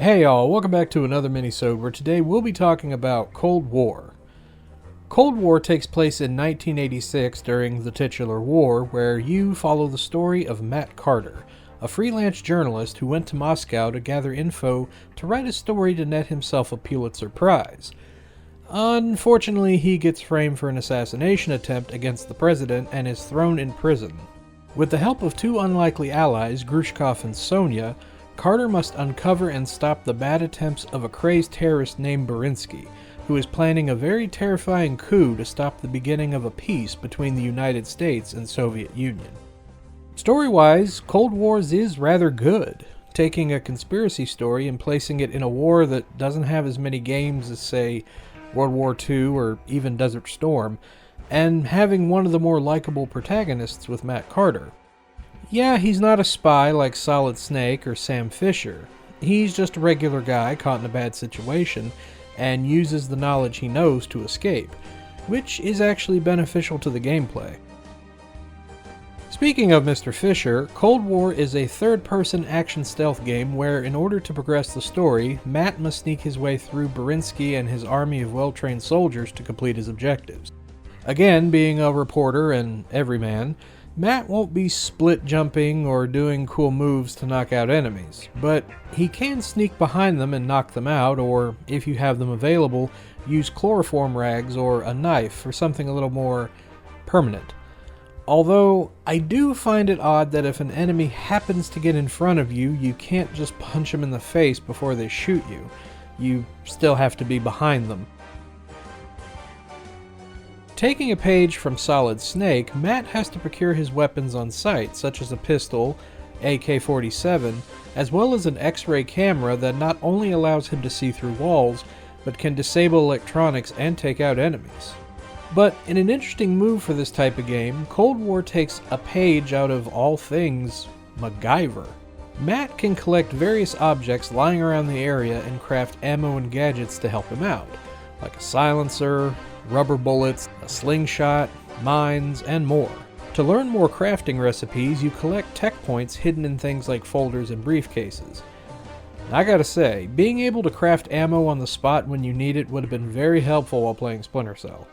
Hey y'all, welcome back to another Mini-Sode where today we'll be talking about Cold War. Cold War takes place in 1986 during the titular war, where you follow the story of Matt Carter, a freelance journalist who went to Moscow to gather info to write a story to net himself a Pulitzer Prize. Unfortunately, he gets framed for an assassination attempt against the president and is thrown in prison. With the help of two unlikely allies, Grushkov and Sonia, Carter must uncover and stop the bad attempts of a crazed terrorist named Berinsky, who is planning a very terrifying coup to stop the beginning of a peace between the United States and Soviet Union. Story-wise, Cold Wars is rather good, taking a conspiracy story and placing it in a war that doesn't have as many games as, say, World War II or even Desert Storm, and having one of the more likable protagonists with Matt Carter. Yeah, he's not a spy like Solid Snake or Sam Fisher. He's just a regular guy caught in a bad situation and uses the knowledge he knows to escape, which is actually beneficial to the gameplay. Speaking of Mr. Fisher, Cold War is a third-person action stealth game where, in order to progress the story, Matt must sneak his way through Berinsky and his army of well-trained soldiers to complete his objectives. Again, being a reporter and everyman, Matt won't be split jumping or doing cool moves to knock out enemies, but he can sneak behind them and knock them out, or if you have them available, use chloroform rags or a knife for something a little more permanent. Although, I do find it odd that if an enemy happens to get in front of you, you can't just punch them in the face before they shoot you. You still have to be behind them. Taking a page from Solid Snake, Matt has to procure his weapons on site, such as a pistol, AK-47, as well as an X-ray camera that not only allows him to see through walls, but can disable electronics and take out enemies. But in an interesting move for this type of game, Cold War takes a page out of all things MacGyver. Matt can collect various objects lying around the area and craft ammo and gadgets to help him out, like a silencer, rubber bullets, a slingshot, mines, and more. To learn more crafting recipes, you collect tech points hidden in things like folders and briefcases. I gotta say, being able to craft ammo on the spot when you need it would have been very helpful while playing Splinter Cell.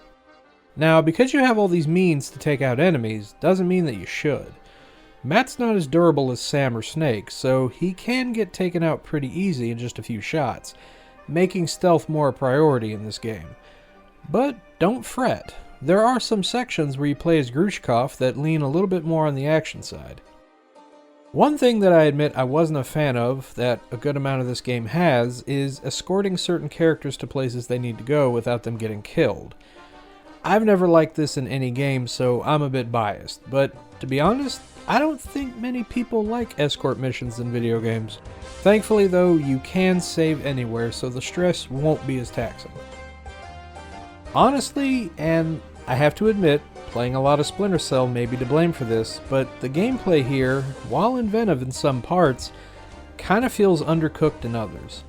Now, because you have all these means to take out enemies, doesn't mean that you should. Matt's not as durable as Sam or Snake, so he can get taken out pretty easy in just a few shots, making stealth more a priority in this game. But don't fret, there are some sections where you play as Grushkov that lean a little bit more on the action side. One thing that I admit I wasn't a fan of, that a good amount of this game has, is escorting certain characters to places they need to go without them getting killed. I've never liked this in any game, so I'm a bit biased, but to be honest, I don't think many people like escort missions in video games. Thankfully though, you can save anywhere, so the stress won't be as taxing. Honestly, and I have to admit, playing a lot of Splinter Cell may be to blame for this, but the gameplay here, while inventive in some parts, kinda feels undercooked in others.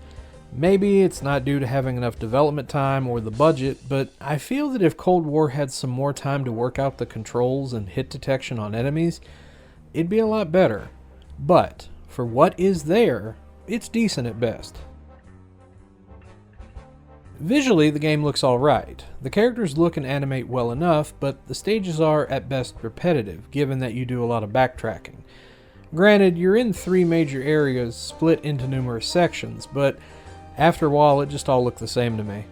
Maybe it's not due to having enough development time or the budget, but I feel that if Cold War had some more time to work out the controls and hit detection on enemies, it'd be a lot better. But, for what is there, it's decent at best. Visually, the game looks alright. The characters look and animate well enough, but the stages are at best repetitive, given that you do a lot of backtracking. Granted, you're in 3 major areas split into numerous sections, but after a while it just all looked the same to me.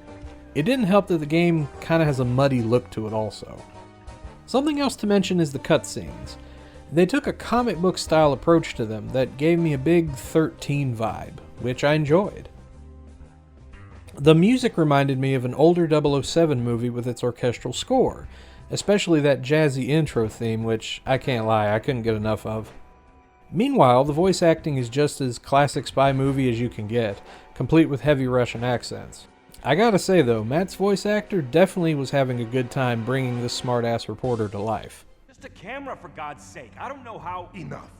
It didn't help that the game kinda has a muddy look to it also. Something else to mention is the cutscenes. They took a comic book style approach to them that gave me a big 13 vibe, which I enjoyed. The music reminded me of an older 007 movie with its orchestral score, especially that jazzy intro theme, which I can't lie, I couldn't get enough of. Meanwhile, the voice acting is just as classic spy movie as you can get, complete with heavy Russian accents. I gotta say though, Matt's voice actor definitely was having a good time bringing this smart-ass reporter to life. Just a camera, for God's sake. I don't know how... Enough.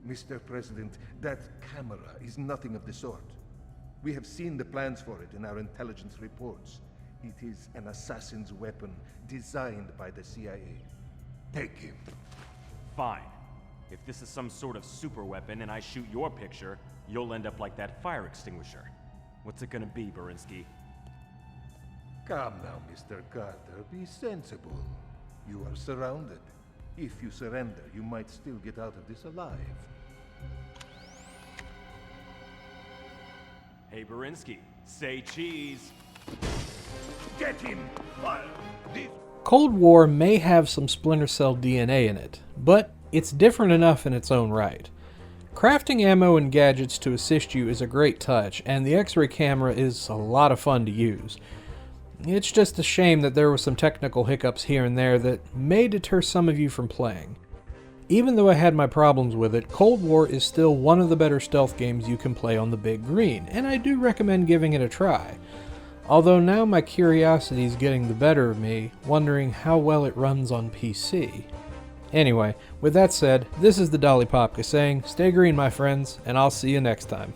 Mr. President, that camera is nothing of the sort. We have seen the plans for it in our intelligence reports. It is an assassin's weapon designed by the CIA. Take him. Fine. If this is some sort of super weapon and I shoot your picture, you'll end up like that fire extinguisher. What's it gonna be, Berinsky? Come now, Mr. Carter. Be sensible. You are surrounded. If you surrender, you might still get out of this alive. Hey, Berinsky, say cheese. Get him! Fire! Cold War may have some Splinter Cell DNA in it, but it's different enough in its own right. Crafting ammo and gadgets to assist you is a great touch, and the X-ray camera is a lot of fun to use. It's just a shame that there were some technical hiccups here and there that may deter some of you from playing. Even though I had my problems with it, Cold War is still one of the better stealth games you can play on the big green, and I do recommend giving it a try. Although now my curiosity is getting the better of me, wondering how well it runs on PC. Anyway, with that said, this is the Dali Popka saying, stay green my friends, and I'll see you next time.